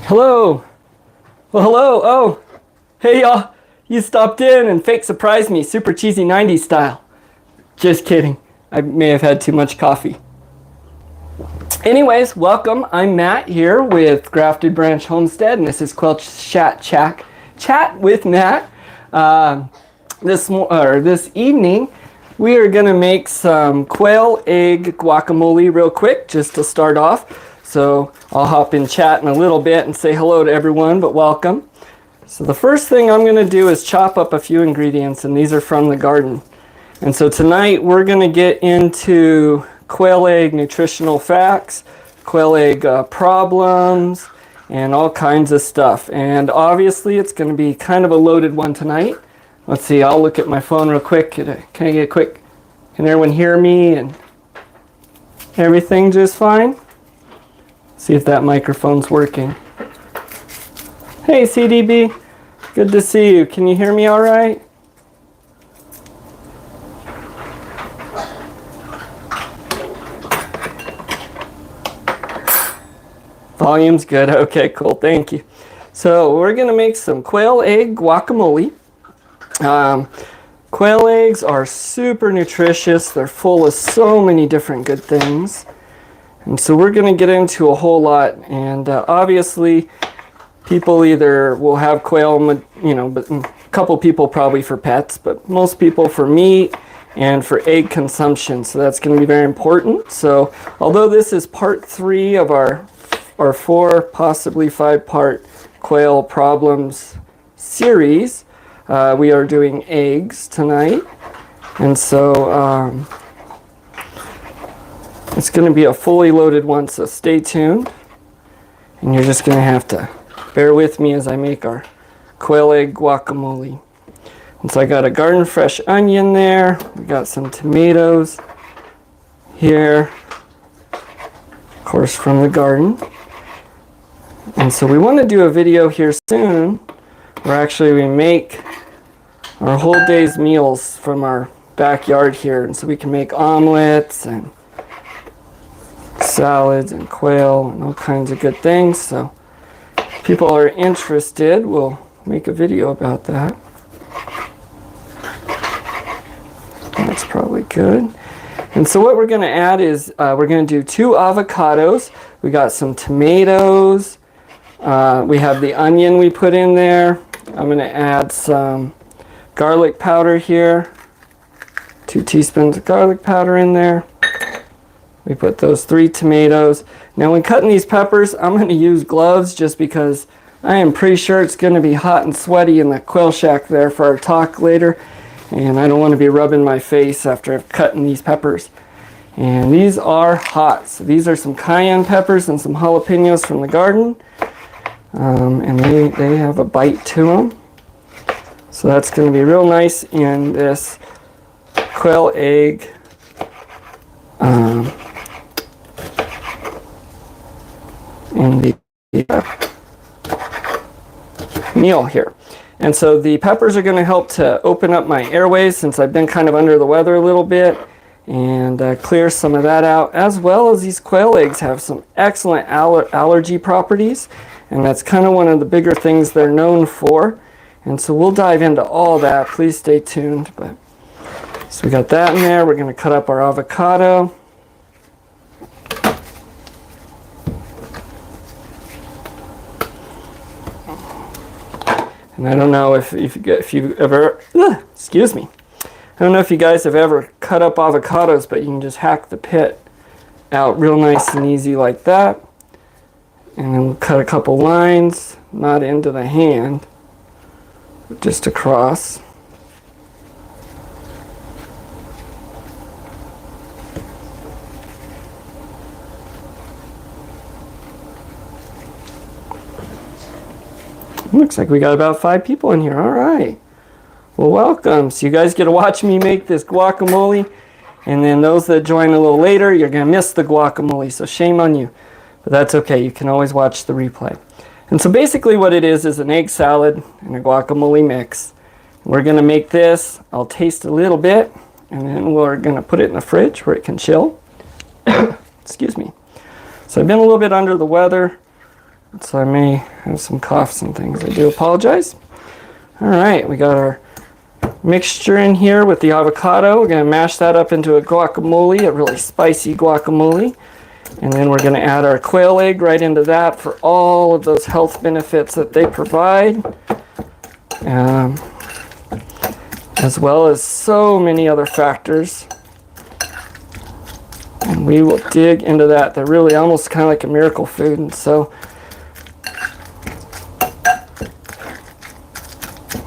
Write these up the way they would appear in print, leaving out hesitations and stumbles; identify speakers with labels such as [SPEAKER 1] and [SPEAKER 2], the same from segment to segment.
[SPEAKER 1] Hello. Well, hello. Oh, hey y'all. You stopped in and fake surprised me, super cheesy 90s style. Just kidding. I may have had too much coffee. Anyways, welcome. I'm Matt here with Grafted Branch Homestead, and this is Quail Chat with Matt. This evening, we are gonna make some quail egg guacamole real quick, just to start off. So I'll hop in chat in a little bit and say hello to everyone, but welcome. So the first thing I'm gonna do is chop up a few ingredients, and these are from the garden. And so tonight we're gonna get into quail egg nutritional facts, quail egg problems, and all kinds of stuff. And obviously it's gonna be kind of a loaded one tonight. Let's see, I'll look at my phone real quick. Can I get a quick, can everyone hear me and everything just fine? See if that microphone's working. Hey CDB, good to see you. Can you hear me all right? Volume's good. Okay, cool. Thank you. So we're going to make some quail egg guacamole. Quail eggs are super nutritious. They're full of so many different good things. And so we're going to get into a whole lot. And obviously, people either will have quail, but a couple people probably for pets, but most people for meat and for egg consumption. So that's going to be very important. So although this is part 3 of our 4, possibly 5-part quail problems series, we are doing eggs tonight. And so it's going to be a fully loaded one, so stay tuned. And you're just going to have to bear with me as I make our quail egg guacamole. And so I got a garden fresh onion there. We got some tomatoes here, of course from the garden. And so we want to do a video here soon where actually we make our whole day's meals from our backyard here. And so we can make omelets and salads and quail and all kinds of good things. So if people are interested, we'll make a video about that. That's probably good. And so what we're going to add is we're going to do 2 avocados. We got some tomatoes. We have the onion we put in there. I'm going to add some garlic powder here. 2 teaspoons of garlic powder in there. We put those 3 tomatoes. Now when cutting these peppers, I'm going to use gloves just because I am pretty sure it's going to be hot and sweaty in the quail shack there for our talk later. And I don't want to be rubbing my face after I've cut these peppers. And these are hot. So these are some cayenne peppers and some jalapenos from the garden. And they have a bite to them. So that's going to be real nice in this quail egg in the meal here. And so the peppers are going to help to open up my airways since I've been kind of under the weather a little bit and clear some of that out, as well as these quail eggs have some excellent allergy properties, and that's kind of one of the bigger things they're known for. And so we'll dive into all that. Please stay tuned. So we got that in there. We're going to cut up our avocado. And I don't know if you ever, excuse me. I don't know if you guys have ever cut up avocados, but you can just hack the pit out real nice and easy like that. And then we'll cut a couple lines, not into the hand, but just across. Looks like we got about 5 people in here. All right. Well, welcome. So you guys get to watch me make this guacamole. And then those that join a little later, you're going to miss the guacamole. So shame on you. But that's okay. You can always watch the replay. And so basically what it is an egg salad and a guacamole mix. We're going to make this. I'll taste a little bit. And then we're going to put it in the fridge where it can chill. Excuse me. So I've been a little bit under the weather. so I may have some coughs and things. I do apologize. All right, we got our mixture in here with the avocado. We're going to mash that up into a guacamole, a really spicy guacamole. And then we're going to add our quail egg right into that for all of those health benefits that they provide. As well as so many other factors. And we will dig into that. They're really almost kind of like a miracle food. And so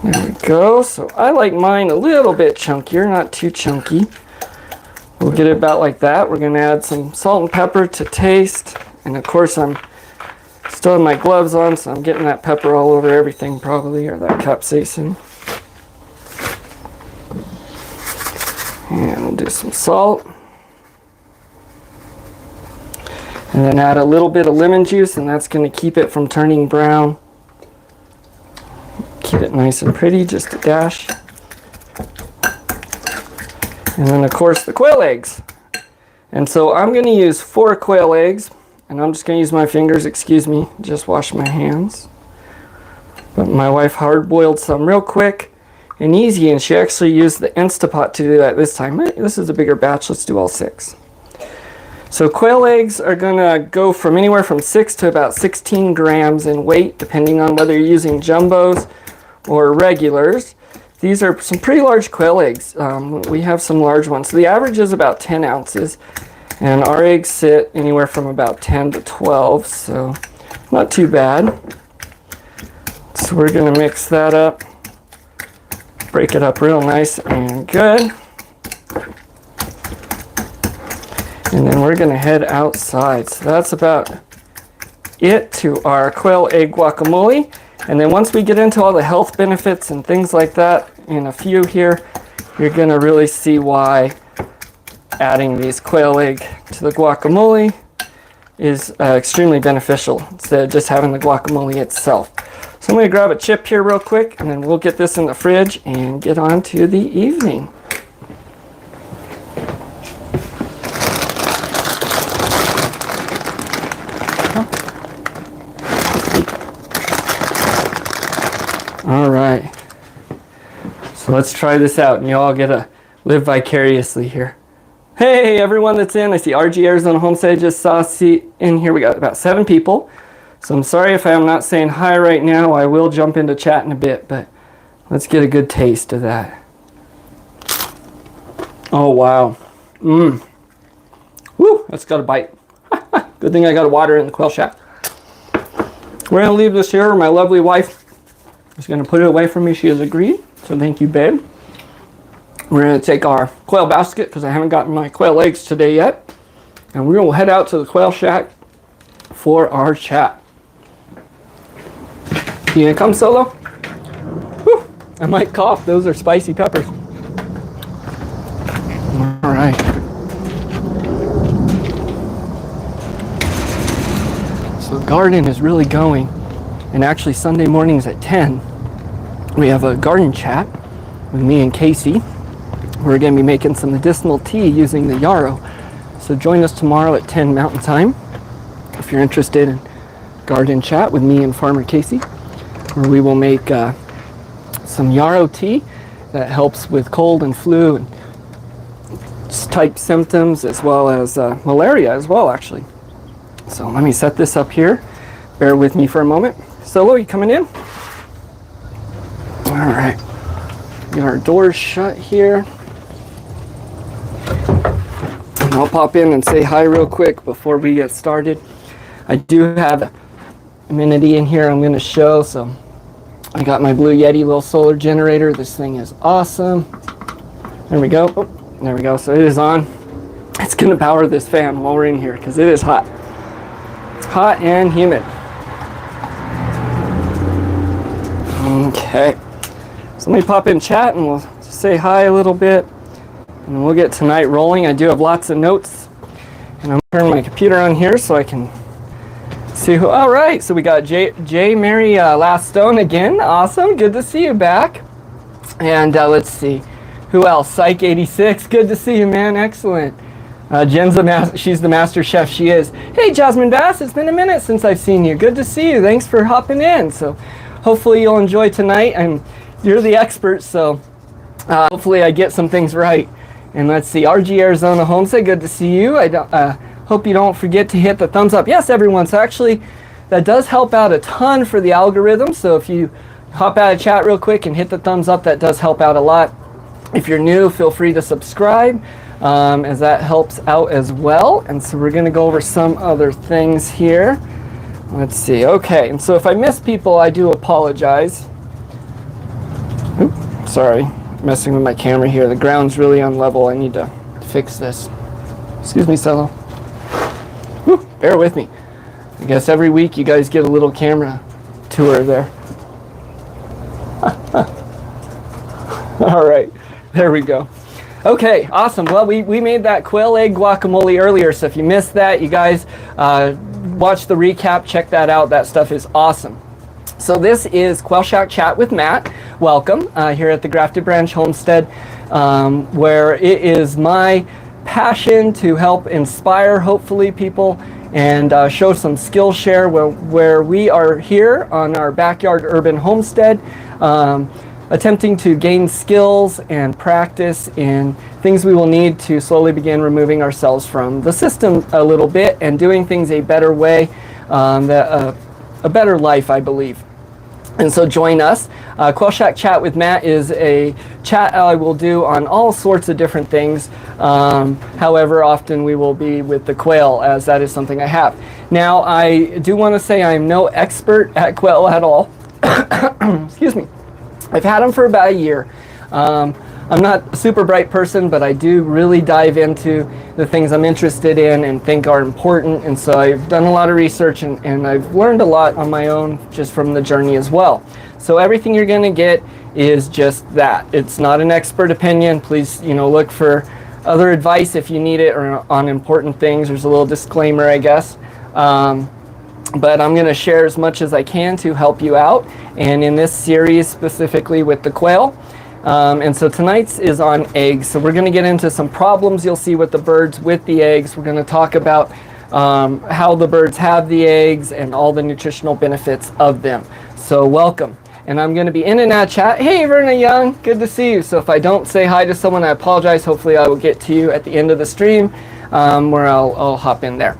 [SPEAKER 1] there we go. So I like mine a little bit chunkier, not too chunky. We'll get it about like that. We're going to add some salt and pepper to taste. And of course I'm still have my gloves on, so I'm getting that pepper all over everything probably, or that capsaicin. And we'll do some salt. And then add a little bit of lemon juice, and that's going to keep it from turning brown. Keep it nice and pretty, just a dash. And then of course the quail eggs. And so I'm going to use 4 quail eggs, and I'm just going to use my fingers, excuse me, just wash my hands. But my wife hard boiled some real quick and easy, and she actually used the Instapot to do that this time. This is a bigger batch, let's do all 6. So quail eggs are going to go from anywhere from 6 to about 16 grams in weight, depending on whether you're using jumbos or regulars. These are some pretty large quail eggs. We have some large ones. So the average is about 10 ounces, and our eggs sit anywhere from about 10 to 12, so not too bad. So we're going to mix that up, break it up real nice and good. And then we're going to head outside. So that's about it to our quail egg guacamole. And then once we get into all the health benefits and things like that in a few here, you're going to really see why adding these quail egg to the guacamole is extremely beneficial instead of just having the guacamole itself. So I'm going to grab a chip here real quick, and then we'll get this in the fridge and get on to the evening. All right, so let's try this out, and you all get to live vicariously here. Hey, everyone that's in. I see RG Arizona Homestead just saw in here. We got about 7 people. So I'm sorry if I'm not saying hi right now. I will jump into chat in a bit, but let's get a good taste of that. Oh, wow. Woo, that's got a bite. Good thing I got water in the quail shack. We're going to leave this here. My lovely wife is going to put it away for me. She has agreed. So thank you, babe. We're going to take our quail basket, because I haven't gotten my quail eggs today yet. And we're going to head out to the quail shack for our chat. You going to come, Solo? Whew, I might cough. Those are spicy peppers. All right. So the garden is really going. And actually Sunday mornings at 10, we have a garden chat with me and Casey. We're going to be making some medicinal tea using the yarrow. So join us tomorrow at 10 Mountain Time if you're interested in garden chat with me and Farmer Casey, where we will make some yarrow tea that helps with cold and flu and type symptoms, as well as malaria as well, actually. So let me set this up here. Bear with me for a moment. Solo, you coming in? All right. Get our doors shut here. And I'll pop in and say hi real quick before we get started. I do have amenity in here I'm going to show. So I got my Blue Yeti little solar generator. This thing is awesome. There we go. Oh, there we go. So it is on. It's going to power this fan while we're in here, because it is hot. It's hot and humid. Okay. So let me pop in chat and we'll say hi a little bit, and we'll get tonight rolling. I do have lots of notes, and I'm turning my computer on here so I can see who. All right, so we got J Mary Lastone again. Awesome, good to see you back. And let's see, who else? Psych 86, good to see you, man. Excellent. Jen's she's the master chef. She is. Hey, Jasmine Bass, it's been a minute since I've seen you. Good to see you. Thanks for hopping in. So hopefully you'll enjoy tonight. And you're the expert, so hopefully I get some things right. And let's see, RG Arizona Homestead, good to see you. I hope you don't forget to hit the thumbs up. Yes, everyone. So actually, that does help out a ton for the algorithm. So if you hop out of chat real quick and hit the thumbs up, that does help out a lot. If you're new, feel free to subscribe, as that helps out as well. And so we're going to go over some other things here. Let's see. Okay, and so if I miss people, I do apologize. Oops, sorry, messing with my camera here. The ground's really unlevel. I need to fix this. Excuse me, Cello. Whew, bear with me. I guess every week you guys get a little camera tour there. All right. There we go. Okay, awesome. Well, we made that quail egg guacamole earlier, so if you missed that, you guys watch the recap, check that out. That stuff is awesome. So this is Quail Shack Chat with Matt. Welcome here at the Grafted Branch Homestead, where it is my passion to help inspire, hopefully, people and show some skill share where we are here on our backyard urban homestead. Attempting to gain skills and practice in things we will need to slowly begin removing ourselves from the system a little bit and doing things a better way, a better life, I believe. And so join us. Quail Shack Chat with Matt is a chat I will do on all sorts of different things. However, often we will be with the quail, as that is something I have. Now, I do want to say I am no expert at quail at all. Excuse me. I've had them for about a year. I'm not a super bright person, but I do really dive into the things I'm interested in and think are important. And so I've done a lot of research and I've learned a lot on my own just from the journey as well. So everything you're going to get is just that. It's not an expert opinion. Please, look for other advice if you need it or on important things. There's a little disclaimer, I guess. But I'm going to share as much as I can to help you out, and in this series specifically with the quail. And so tonight's is on eggs. So we're going to get into some problems you'll see with the birds with the eggs. We're going to talk about how the birds have the eggs and all the nutritional benefits of them. So welcome. And I'm going to be in and out of chat. Hey, Verna Young, good to see you. So if I don't say hi to someone, I apologize. Hopefully I will get to you at the end of the stream, where I'll hop in there.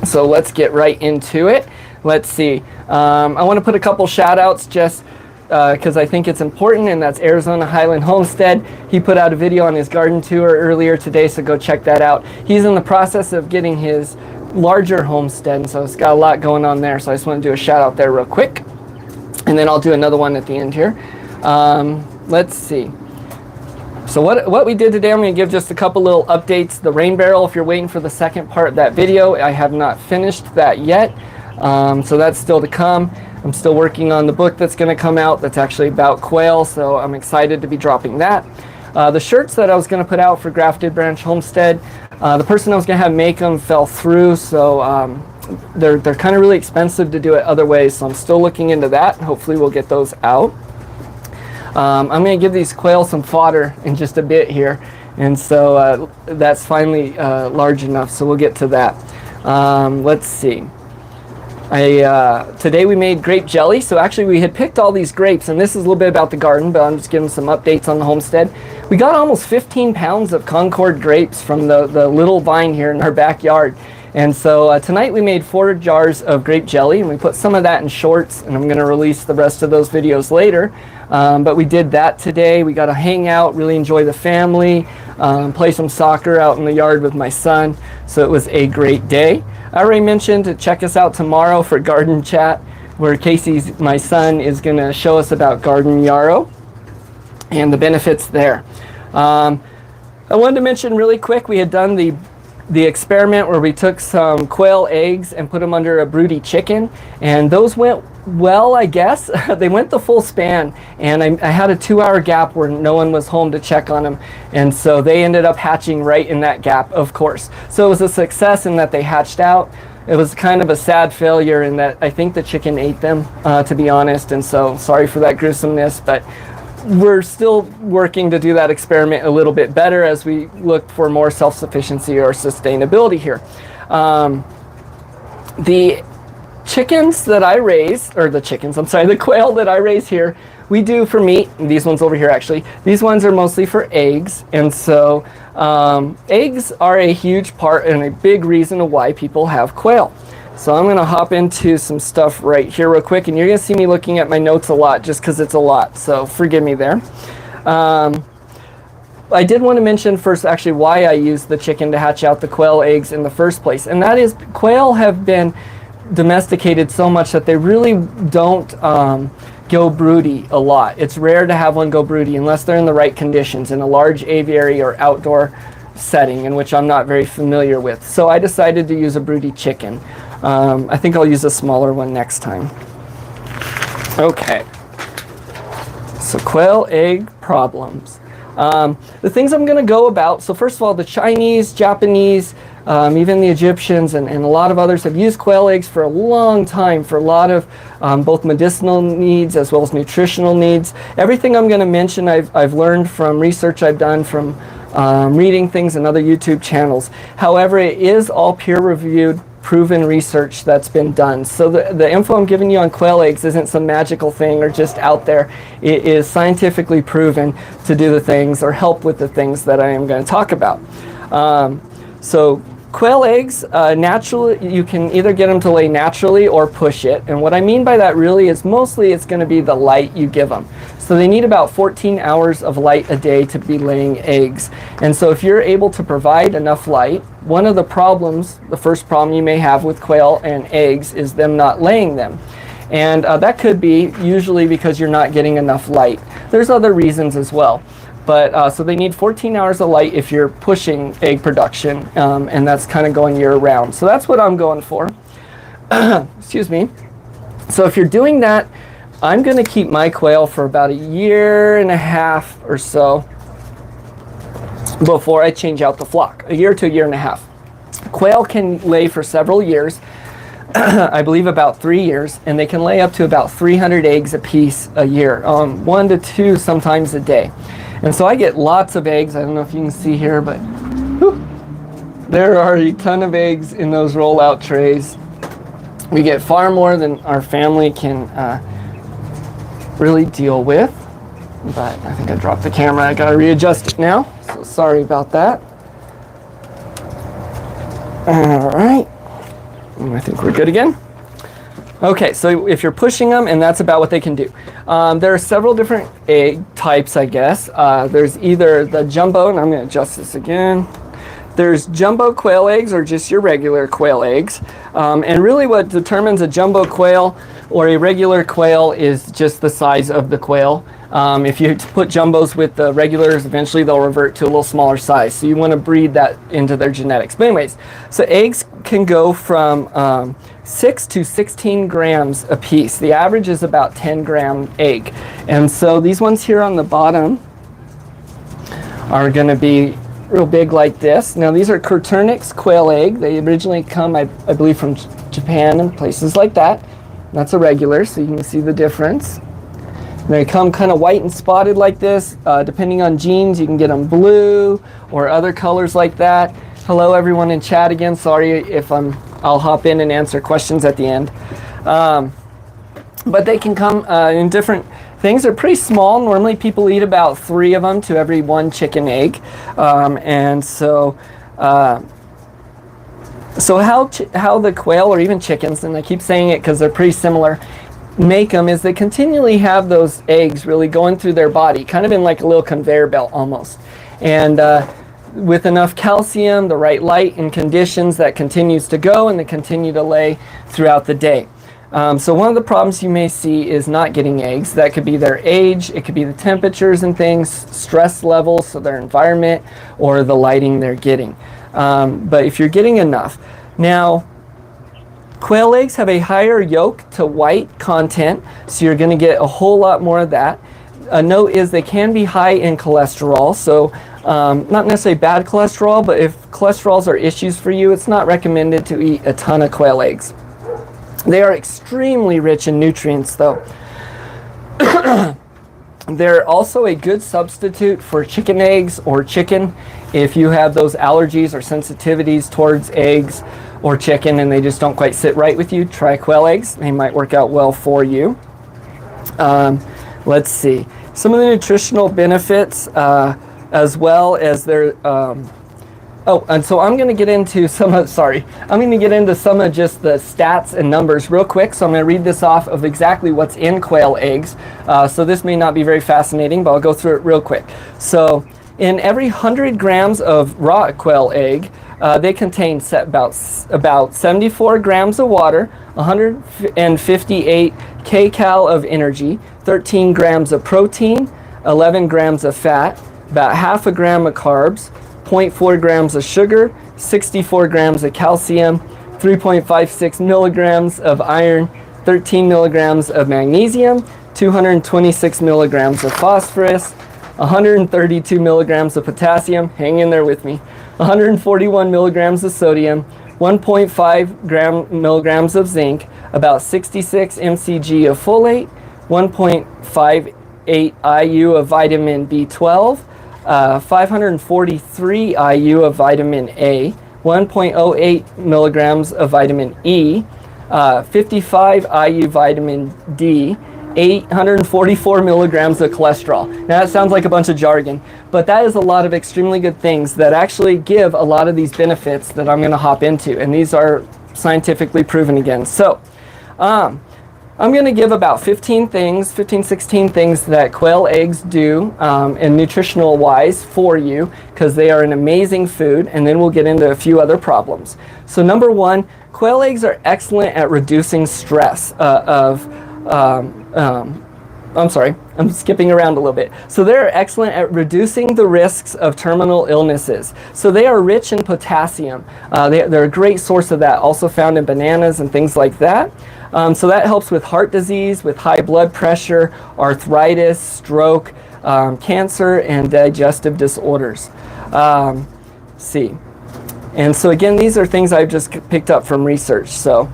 [SPEAKER 1] So let's get right into it. Let's see. I want to put a couple shout outs just because I think it's important, and that's Arizona Highland Homestead. He put out a video on his garden tour earlier today, so go check that out. He's in the process of getting his larger homestead, so it's got a lot going on there. So I just want to do a shout out there real quick, and then I'll do another one at the end here. Let's see. So what we did today, I'm going to give just a couple little updates. The rain barrel, if you're waiting for the second part of that video, I have not finished that yet. So that's still to come. I'm still working on the book that's going to come out that's actually about quail, so I'm excited to be dropping that. The shirts that I was going to put out for Grafted Branch Homestead, the person I was going to have make them fell through, so they're kind of really expensive to do it other ways, so I'm still looking into that. Hopefully we'll get those out. I'm going to give these quail some fodder in just a bit here, and so that's finally large enough, so we'll get to that. Let's see. Today we made grape jelly. So actually we had picked all these grapes, and this is a little bit about the garden, but I'm just giving some updates on the homestead. We got almost 15 pounds of Concord grapes from the little vine here in our backyard. And so tonight we made 4 jars of grape jelly, and we put some of that in shorts, and I'm going to release the rest of those videos later. But we did that today. We got to hang out, really enjoy the family, play some soccer out in the yard with my son. So it was a great day. I already mentioned to check us out tomorrow for garden chat, where Casey's, my son, is going to show us about garden yarrow and the benefits there. I wanted to mention really quick, we had done the experiment where we took some quail eggs and put them under a broody chicken, and those went well, I guess. They went the full span, and I had a 2-hour gap where no one was home to check on them, and so they ended up hatching right in that gap, of course. So it was a success in that they hatched out. It was kind of a sad failure in that I think the chicken ate them, to be honest, and so sorry for that gruesomeness, but we're still working to do that experiment a little bit better as we look for more self-sufficiency or sustainability here. The chickens that I raise, or the quail that I raise here, we do for meat. These ones over here, actually, these ones are mostly for eggs. And so eggs are a huge part and a big reason of why people have quail. So I'm going to hop into some stuff right here real quick, and you're going to see me looking at my notes a lot just because it's a lot, so forgive me there. I did want to mention first actually why I use the chicken to hatch out the quail eggs in the first place, and that is quail have been domesticated so much that they really don't go broody a lot. It's rare to have one go broody unless they're in the right conditions in a large aviary or outdoor setting, in which I'm not very familiar with. So I decided to use a broody chicken. I think I'll use a smaller one next time. Okay, so quail egg problems. The things I'm going to go about, so first of all, the Chinese, Japanese, even the Egyptians and a lot of others have used quail eggs for a long time for a lot of both medicinal needs as well as nutritional needs. Everything I'm going to mention I've learned from research I've done from reading things in other YouTube channels. However, it is all peer-reviewed, proven research that's been done. So the info I'm giving you on quail eggs isn't some magical thing or just out there. It is scientifically proven to do the things or help with the things that I am going to talk about. So quail eggs, naturally, you can either get them to lay naturally or push it. And what I mean by that really is mostly it's going to be the light you give them. So they need about 14 hours of light a day to be laying eggs. And so if you're able to provide enough light, one of the problems, the first problem you may have with quail and eggs is them not laying them. And that could be usually because you're not getting enough light. There's other reasons as well. But so they need 14 hours of light if you're pushing egg production, and that's kind of going year round. So that's what I'm going for. Excuse me. So if you're doing that, I'm going to keep my quail for about a year and a half or so before I change out the flock. A year to a year and a half. Quail can lay for several years. I believe about 3 years, and they can lay up to about 300 eggs a piece a year, 1 to 2 sometimes a day. And so I get lots of eggs. I don't know if you can see here, but whew, there are a ton of eggs in those roll-out trays. We get far more than our family can really deal with. But I think I dropped the camera. I gotta readjust it now. So sorry about that. All right. I think we're good again. Okay, so if you're pushing them, and that's about what they can do. There are several different egg types, I guess. There's either the jumbo, and I'm going to adjust this again. There's jumbo quail eggs or just your regular quail eggs. And really what determines a jumbo quail or a regular quail is just the size of the quail. If you put jumbos with the regulars, eventually they'll revert to a little smaller size. So you want to breed that into their genetics. But anyways, so eggs can go from 6 to 16 grams a piece. The average is about 10-gram egg. And so these ones here on the bottom are going to be real big like this. Now these are Coturnix quail egg. They originally come, I believe, from Japan and places like that. That's a regular, so you can see the difference. They come kind of white and spotted like this. Depending on genes, you can get them blue or other colors like that. Hello everyone in chat again. Sorry if I'll hop in and answer questions at the end. But they can come in different things. They're pretty small. Normally people eat about 3 of them to every 1 chicken egg. And so how the quail or even chickens, and I keep saying it because they're pretty similar, make them is they continually have those eggs really going through their body, kind of in like a little conveyor belt almost. And with enough calcium, the right light and conditions, that continues to go and they continue to lay throughout the day. So one of the problems you may see is not getting eggs. That could be their age, it could be the temperatures and things, stress levels, so their environment, or the lighting they're getting. But if you're getting enough. Now, quail eggs have a higher yolk to white content, so you're going to get a whole lot more of that. A note is they can be high in cholesterol, so not necessarily bad cholesterol, but if cholesterols are issues for you, it's not recommended to eat a ton of quail eggs. They are extremely rich in nutrients, though. They're also a good substitute for chicken eggs or chicken. If you have those allergies or sensitivities towards eggs or chicken and they just don't quite sit right with you, try quail eggs. They might work out well for you. Let's see. Some of the nutritional benefits, as well as their... Oh, and so I'm going to get into some of, I'm going to get into some of just the stats and numbers real quick. So I'm going to read this off of exactly what's in quail eggs. So this may not be very fascinating, but I'll go through it real quick. So in every 100 grams of raw quail egg, they contain about 74 grams of water, 158 kcal of energy, 13 grams of protein, 11 grams of fat, about half a gram of carbs, 0.4 grams of sugar, 64 grams of calcium, 3.56 milligrams of iron, 13 milligrams of magnesium, 226 milligrams of phosphorus, 132 milligrams of potassium, hang in there with me, 141 milligrams of sodium, 1.5 milligrams of zinc, about 66 mcg of folate, 1.58 IU of vitamin B12, 543 IU of vitamin A, 1.08 milligrams of vitamin E, 55 IU vitamin D, 844 milligrams of cholesterol. Now that sounds like a bunch of jargon, but that is a lot of extremely good things that actually give a lot of these benefits that I'm going to hop into, and these are scientifically proven again. So I'm going to give about 16 things that quail eggs do and nutritional wise for you, because they are an amazing food, and then we'll get into a few other problems. So number one, quail eggs are excellent at reducing stress I'm sorry, I'm skipping around a little bit. So they're excellent at reducing the risks of terminal illnesses. So they are rich in potassium. They're a great source of that, also found in bananas and things like that. So that helps with heart disease, with high blood pressure, arthritis, stroke, cancer, and digestive disorders. See. And so again, these are things I've just picked up from research. So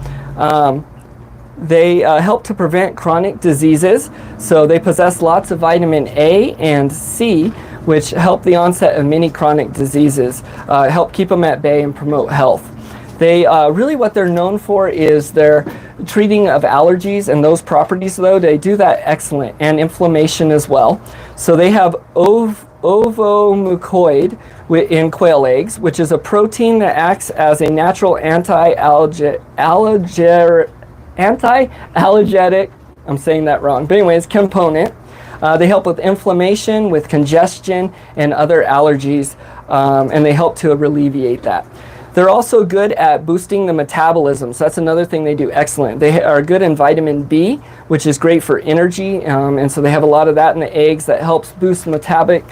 [SPEAKER 1] they help to prevent chronic diseases. So they possess lots of vitamin A and C, which help the onset of many chronic diseases, help keep them at bay and promote health. They really, what they're known for is their treating of allergies and those properties, though. They do that excellent, and inflammation as well. So they have ovomucoid in quail eggs, which is a protein that acts as a natural anti-allergenic, I'm saying that wrong, but anyways, component. They help with inflammation, with congestion, and other allergies, and they help to alleviate that. They're also good at boosting the metabolism, so that's another thing they do excellent. They are good in vitamin B, which is great for energy, and so they have a lot of that in the eggs that helps boost metabolic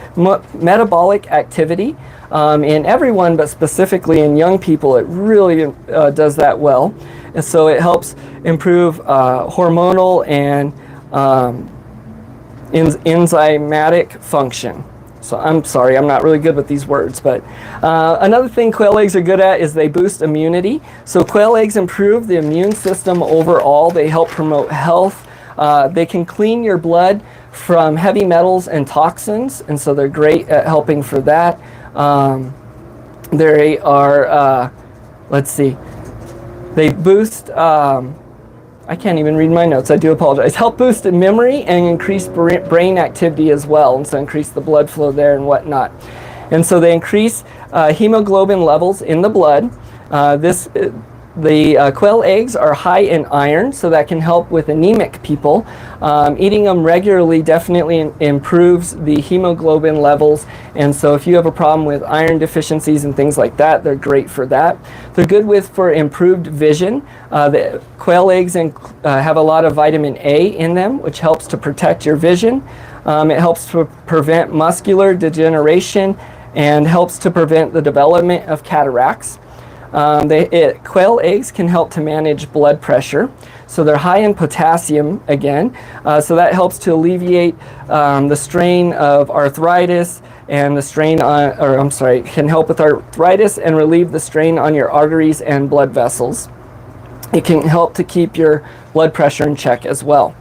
[SPEAKER 1] activity in everyone, but specifically in young people. It really does that well. And so it helps improve hormonal and enzymatic function. So I'm sorry, I'm not really good with these words, but another thing quail eggs are good at is they boost immunity. So quail eggs improve the immune system overall. They help promote health. They can clean your blood from heavy metals and toxins, and so they're great at helping for that. They are, let's see, they boost, I can't even read my notes, I do apologize. Help boost memory and increase brain activity as well, and so increase the blood flow there and whatnot. And so they increase hemoglobin levels in the blood. The quail eggs are high in iron, so that can help with anemic people. Eating them regularly definitely improves the hemoglobin levels, and so if you have a problem with iron deficiencies and things like that, they're great for that. They're good for improved vision. The quail eggs have a lot of vitamin A in them, which helps to protect your vision. It helps to prevent muscular degeneration and helps to prevent the development of cataracts. Quail eggs can help to manage blood pressure. So they're high in potassium again. So that helps to alleviate the strain of arthritis and the strain on, can help with arthritis and relieve the strain on your arteries and blood vessels. It can help to keep your blood pressure in check as well.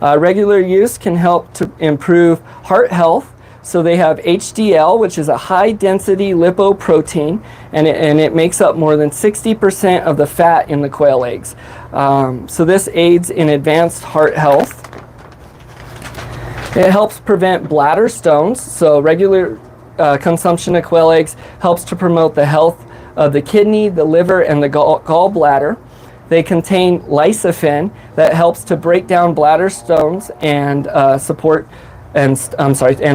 [SPEAKER 1] Regular use can help to improve heart health. So they have HDL, which is a high-density lipoprotein, and it makes up more than 60% of the fat in the quail eggs. So this aids in advanced heart health. It helps prevent bladder stones. So regular consumption of quail eggs helps to promote the health of the kidney, the liver, and the gallbladder. They contain lysofen that helps to break down bladder stones and and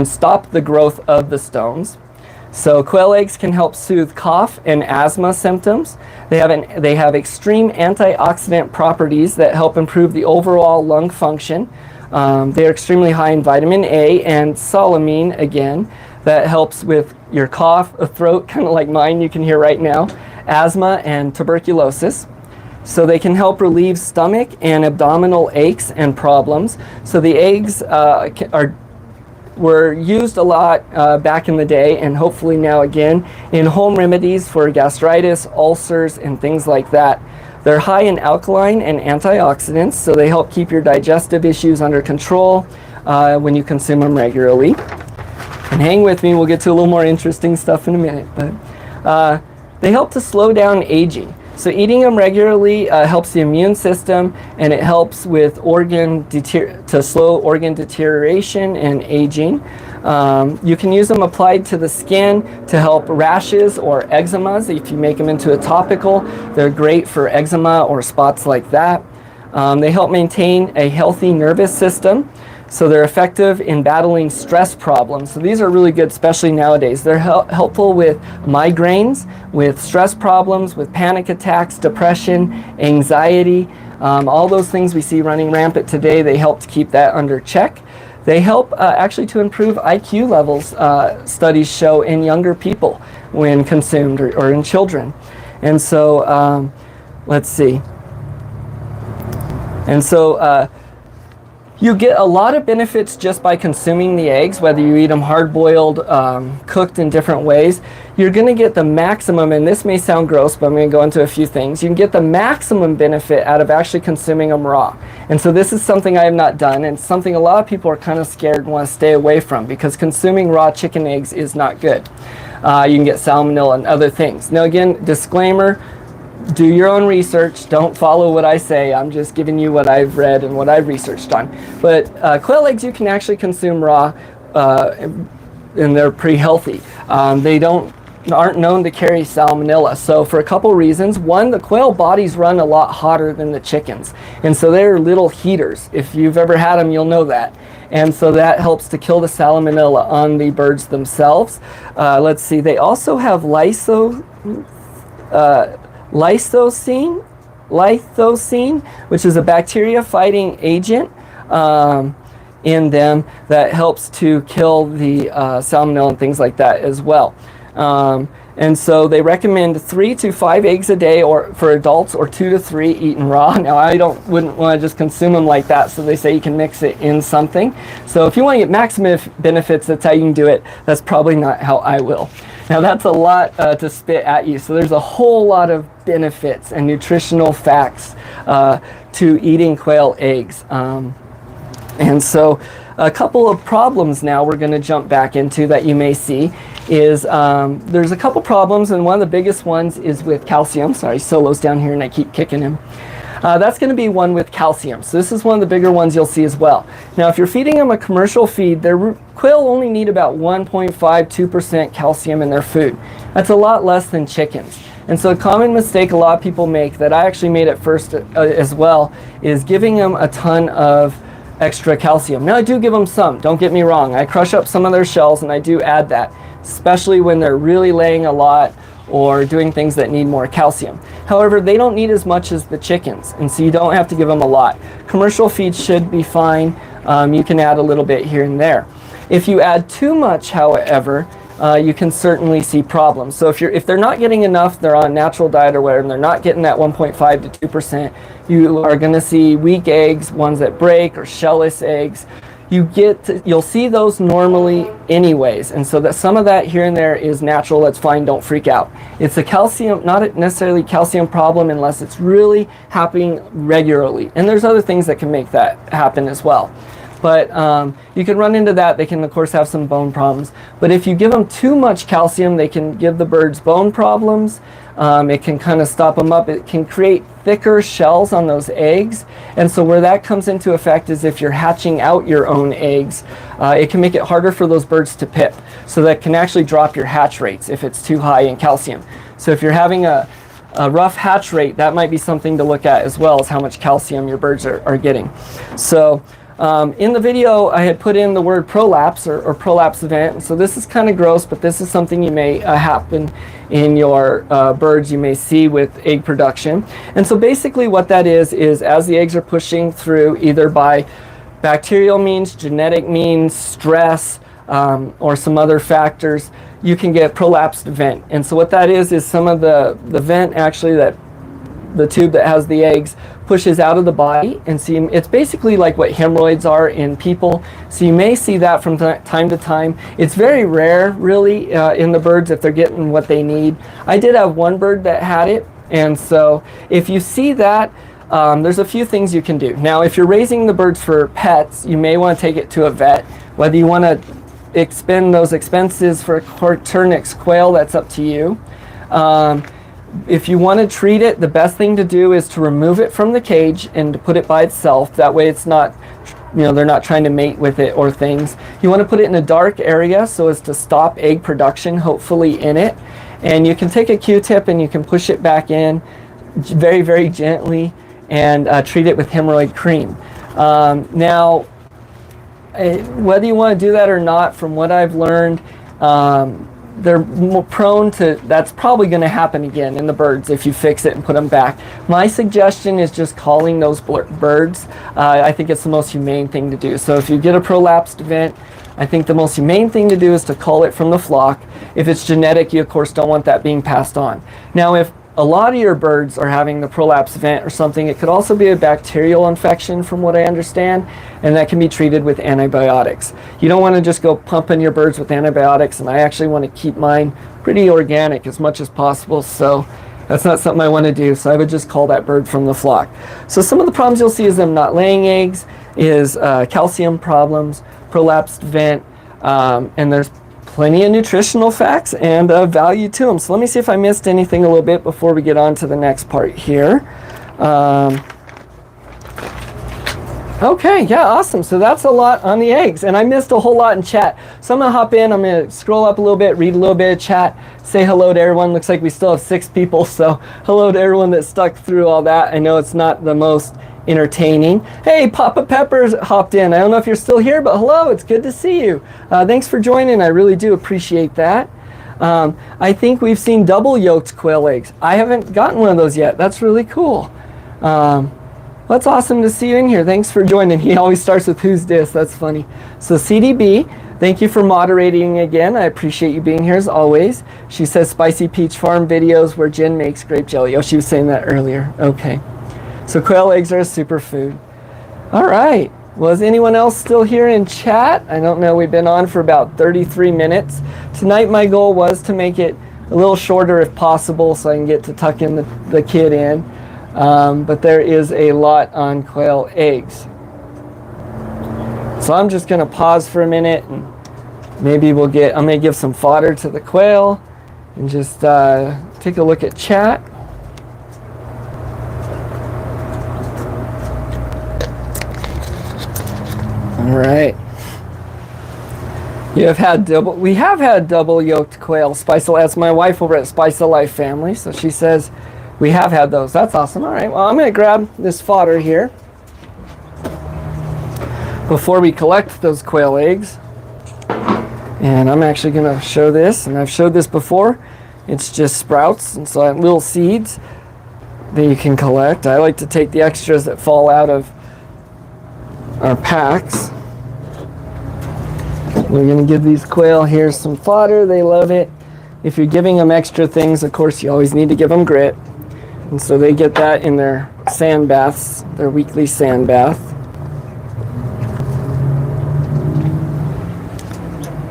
[SPEAKER 1] stop the growth of the stones. So quail eggs can help soothe cough and asthma symptoms. They have extreme antioxidant properties that help improve the overall lung function. They are extremely high in vitamin A and solanine, again, that helps with your cough, a throat, kind of like mine you can hear right now, asthma, and tuberculosis. So they can help relieve stomach and abdominal aches and problems. So the eggs were used a lot back in the day, and hopefully now again, in home remedies for gastritis, ulcers, and things like that. They're high in alkaline and antioxidants, so they help keep your digestive issues under control when you consume them regularly. And hang with me, we'll get to a little more interesting stuff in a minute. But they help to slow down aging. So eating them regularly helps the immune system, and it helps with to slow organ deterioration and aging. You can use them applied to the skin to help rashes or eczemas. If you make them into a topical, they're great for eczema or spots like that. They help maintain a healthy nervous system. So they're effective in battling stress problems. So these are really good, especially nowadays. They're helpful with migraines, with stress problems, with panic attacks, depression, anxiety, all those things we see running rampant today. They help to keep that under check. They help actually to improve IQ levels, studies show, in younger people when consumed, or in children. And so, let's see. And so, you get a lot of benefits just by consuming the eggs, whether you eat them hard-boiled, cooked in different ways. You're going to get the maximum, and this may sound gross, but I'm going to go into a few things. You can get the maximum benefit out of actually consuming them raw. And so this is something I have not done, and something a lot of people are kind of scared and want to stay away from, because consuming raw chicken eggs is not good. You can get salmonella and other things. Now again, disclaimer, do your own research. Don't follow what I say. I'm just giving you what I've read and what I've researched on. But quail eggs you can actually consume raw, and they're pretty healthy. They aren't known to carry salmonella. So for a couple reasons. One, the quail bodies run a lot hotter than the chickens. And so they're little heaters. If you've ever had them, you'll know that. And so that helps to kill the salmonella on the birds themselves. Let's see. They also have lysosine, which is a bacteria-fighting agent in them that helps to kill the salmonella and things like that as well. And so they recommend 3 to 5 eggs a day, or for adults, or 2 to 3 eaten raw. Now I wouldn't want to just consume them like that, so they say you can mix it in something. So if you want to get maximum benefits, that's how you can do it. That's probably not how I will. Now that's a lot to spit at you. So there's a whole lot of benefits and nutritional facts to eating quail eggs. And so a couple of problems now we're going to jump back into that you may see is there's a couple problems, and one of the biggest ones is with calcium. Sorry, Solo's down here and I keep kicking him. That's going to be one with calcium. So this is one of the bigger ones you'll see as well. Now if you're feeding them a commercial feed, their quail only need about 1.5–2% calcium in their food. That's a lot less than chickens. And so a common mistake a lot of people make, that I actually made at first as well, is giving them a ton of extra calcium. Now I do give them some, don't get me wrong. I crush up some of their shells and I do add that, especially when they're really laying a lot or doing things that need more calcium. However, they don't need as much as the chickens, and so you don't have to give them a lot. Commercial feed should be fine. You can add a little bit here and there. If you add too much, however, you can certainly see problems. So if they're not getting enough, they're on natural diet or whatever, and they're not getting that 1.5 to 2%, you are going to see weak eggs, ones that break, or shellless eggs. you'll see those normally anyways, and so that some of that here and there is natural. That's fine, don't freak out. It's a calcium, not necessarily calcium problem unless it's really happening regularly, and there's other things that can make that happen as well. But you can run into that. They can, of course, have some bone problems. But if you give them too much calcium, they can give the birds bone problems. It can kind of stop them up. It can create thicker shells on those eggs. And so where that comes into effect is if you're hatching out your own eggs, it can make it harder for those birds to pip. So that can actually drop your hatch rates if it's too high in calcium. So if you're having a rough hatch rate, that might be something to look at as well, as how much calcium your birds are getting. So in the video, I had put in the word prolapse or prolapse event. So this is kind of gross, but this is something you may happen in your birds, you may see with egg production. And so basically what that is as the eggs are pushing through, either by bacterial means, genetic means, stress, or some other factors, you can get prolapsed vent. And so what that is some of the vent, actually, that the tube that has the eggs pushes out of the body, and see, it's basically like what hemorrhoids are in people. So you may see that from time to time. It's very rare, really, in the birds if they're getting what they need. I did have one bird that had it, and so if you see that, there's a few things you can do. Now, if you're raising the birds for pets, you may want to take it to a vet. Whether you want to expend those expenses for a Quail quail, that's up to you. If you want to treat it, the best thing to do is to remove it from the cage and to put it by itself. That way it's not, they're not trying to mate with it or things. You want to put it in a dark area so as to stop egg production, hopefully, in it. And you can take a Q-tip and you can push it back in very, very gently and treat it with hemorrhoid cream. Now, whether you want to do that or not, from what I've learned, they're more prone to, that's probably going to happen again in the birds if you fix it and put them back. My suggestion is just calling those birds. I think it's the most humane thing to do. So if you get a prolapsed vent, I think the most humane thing to do is to cull it from the flock. If it's genetic, you of course don't want that being passed on. Now, if a lot of your birds are having the prolapse vent or something, it could also be a bacterial infection from what I understand, and that can be treated with antibiotics. You don't want to just go pumping your birds with antibiotics, and I actually want to keep mine pretty organic as much as possible, so that's not something I want to do. So I would just cull that bird from the flock. So some of the problems you'll see is them not laying eggs, is calcium problems, prolapsed vent, and there's plenty of nutritional facts and value to them. So let me see if I missed anything a little bit before we get on to the next part here. Okay, yeah, awesome. So that's a lot on the eggs, and I missed a whole lot in chat. So I'm gonna hop in, I'm gonna scroll up a little bit, read a little bit of chat, say hello to everyone. Looks like we still have 6 people, so hello to everyone that stuck through all that. I know it's not the most entertaining. Hey, Papa Peppers hopped in. I don't know if you're still here, but hello, it's good to see you. Thanks for joining. I really do appreciate that. I think we've seen double yolked quail eggs. I haven't gotten one of those yet. That's really cool. That's awesome to see you in here. Thanks for joining. He always starts with who's this. That's funny. So CDB, thank you for moderating again. I appreciate you being here as always. She says Spicy Peach Farm videos where Jen makes grape jelly. Oh, she was saying that earlier. Okay. So quail eggs are a superfood. All right. Was anyone else still here in chat? I don't know. We've been on for about 33 minutes. Tonight my goal was to make it a little shorter if possible so I can get to tuck in the kid in. But there is a lot on quail eggs. So I'm just going to pause for a minute and maybe I'm going to give some fodder to the quail and just take a look at chat. All right. We have had double yolked quail. That's my wife over at Spice of Life Family. So she says we have had those. That's awesome. All right. Well, I'm going to grab this fodder here before we collect those quail eggs. And I'm actually going to show this. And I've showed this before. It's just sprouts. And so I have little seeds that you can collect. I like to take the extras that fall out of our packs. We're going to give these quail here some fodder. They love it. If you're giving them extra things, of course, you always need to give them grit. And so they get that in their sand baths, their weekly sand bath.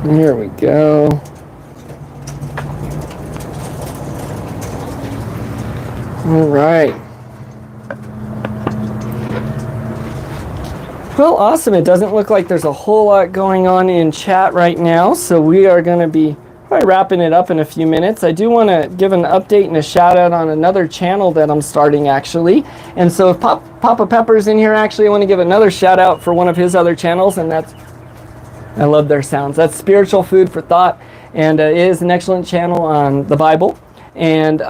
[SPEAKER 1] There we go. All right. Well, awesome. It doesn't look like there's a whole lot going on in chat right now, so we are going to be probably wrapping it up in a few minutes. I do want to give an update and a shout out on another channel that I'm starting, actually. And so if Papa Pepper's in here, actually, I want to give another shout out for one of his other channels, and that's, I love their sounds. That's Spiritual Food for Thought, and it is an excellent channel on the Bible. And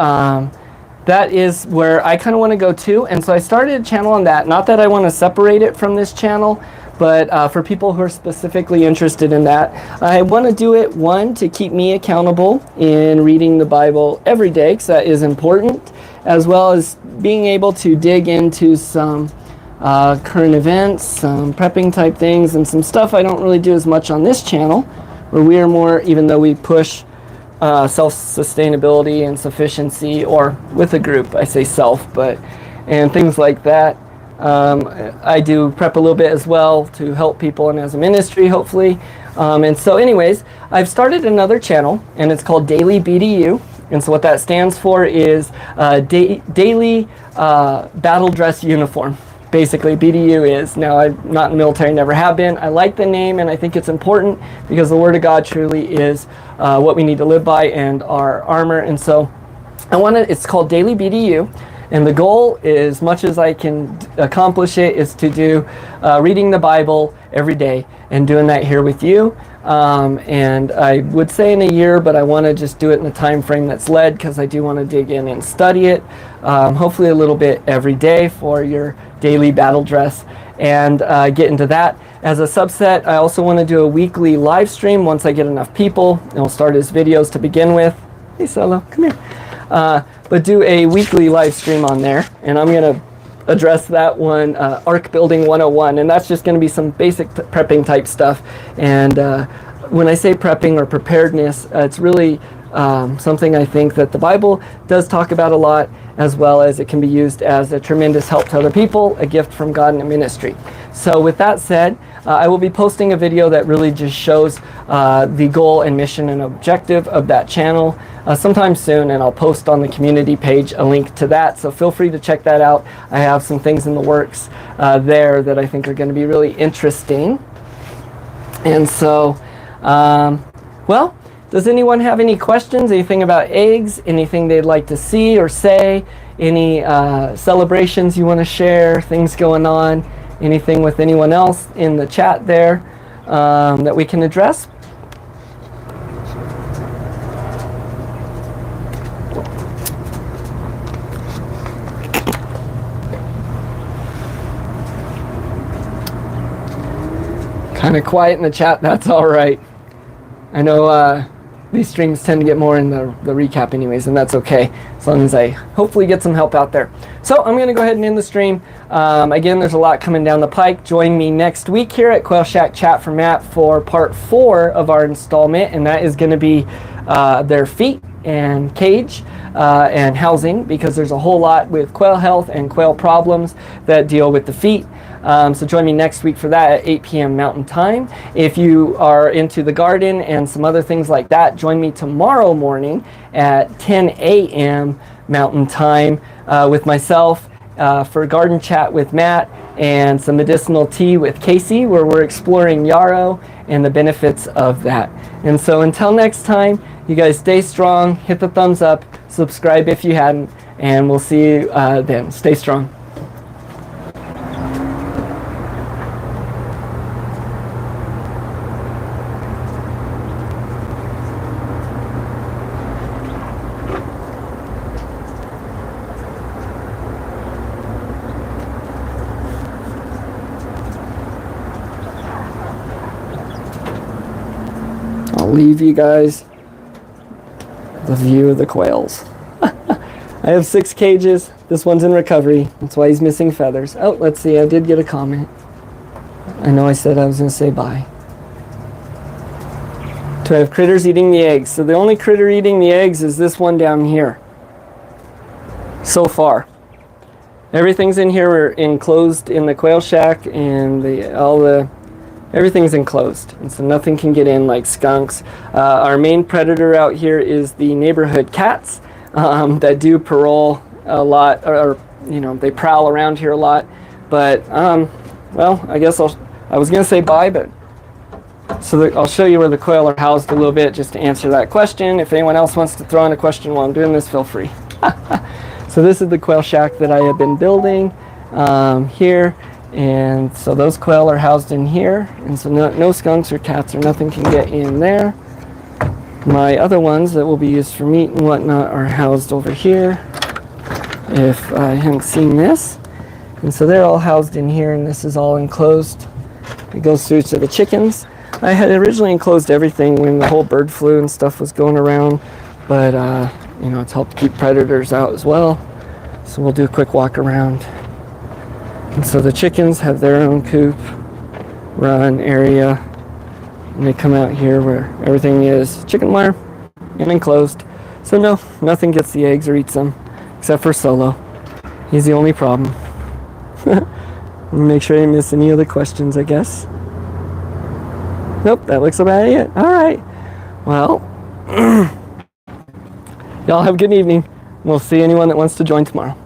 [SPEAKER 1] that is where I kind of want to go to. And so I started a channel on that. Not that I want to separate it from this channel, but for people who are specifically interested in that. I want to do it, one, to keep me accountable in reading the Bible every day, because that is important, as well as being able to dig into some current events, some prepping type things, and some stuff I don't really do as much on this channel, where we are more, even though we push self-sustainability and sufficiency, or with a group, I say self, but, and things like that. I do prep a little bit as well to help people and as a ministry, hopefully. And so anyways, I've started another channel, and it's called Daily BDU. And so what that stands for is Daily Battle Dress Uniform. Basically, BDU is. Now, I'm not in the military, never have been. I like the name, and I think it's important because the Word of God truly is what we need to live by and our armor. And so it's called Daily BDU. And the goal, as much as I can accomplish it, is to do reading the Bible every day and doing that here with you. And I would say in a year, but I want to just do it in a time frame that's led, because I do want to dig in and study it, hopefully a little bit every day for your daily battle dress, and get into that. As a subset, I also want to do a weekly live stream once I get enough people, and we'll start as videos to begin with. Hey Solo, come here. But do a weekly live stream on there, and I'm going to address that one, Ark Building 101, and that's just going to be some basic prepping type stuff. And when I say prepping or preparedness, it's really something I think that the Bible does talk about a lot, as well as it can be used as a tremendous help to other people, a gift from God in a ministry. So with that said, I will be posting a video that really just shows the goal and mission and objective of that channel sometime soon, and I'll post on the community page a link to that, so feel free to check that out. I have some things in the works there that I think are going to be really interesting. And so, well, does anyone have any questions, anything about eggs, anything they'd like to see or say, any celebrations you want to share, things going on, anything with anyone else in the chat there that we can address? Kind of quiet in the chat, that's all right. I know these streams tend to get more in the recap anyways, and that's okay, as long as I hopefully get some help out there. So I'm going to go ahead and end the stream. Again, there's a lot coming down the pike. Join me next week here at Quail Shack Chat for Matt for part 4 of our installment, and that is going to be their feet and cage and housing, because there's a whole lot with quail health and quail problems that deal with the feet. So join me next week for that at 8 p.m. Mountain Time. If you are into the garden and some other things like that, join me tomorrow morning at 10 a.m. Mountain Time with myself for Garden Chat with Matt and some medicinal tea with Casey, where we're exploring yarrow and the benefits of that. And so until next time, you guys stay strong, hit the thumbs up, subscribe if you hadn't, and we'll see you then. Stay strong. Leave you guys the view of the quails. I have 6 cages. This one's in recovery. That's why he's missing feathers. Oh, let's see. I did get a comment. I know I said I was going to say bye. Do I have critters eating the eggs? So the only critter eating the eggs is this one down here. So far. Everything's in here enclosed in the quail shack, and all the everything's enclosed, and so nothing can get in, like skunks. Our main predator out here is the neighborhood cats that do parole a lot, or they prowl around here a lot. But well, I guess I was gonna say bye, but I'll show you where the quail are housed a little bit just to answer that question. If anyone else wants to throw in a question while I'm doing this, feel free. So this is the quail shack that I have been building here, and so those quail are housed in here, and so no skunks or cats or nothing can get in there. My other ones that will be used for meat and whatnot are housed over here, if I haven't seen this. And so they're all housed in here, and this is all enclosed. It goes through to the chickens. I had originally enclosed everything when the whole bird flu and stuff was going around, but it's helped keep predators out as well. So we'll do a quick walk around. And so the chickens have their own coop, run area, and they come out here where everything is chicken wire and enclosed. So no, nothing gets the eggs or eats them, except for Solo. He's the only problem. Make sure I didn't miss any other questions, I guess. Nope, that looks about it. All right. Well, y'all have a good evening. We'll see anyone that wants to join tomorrow.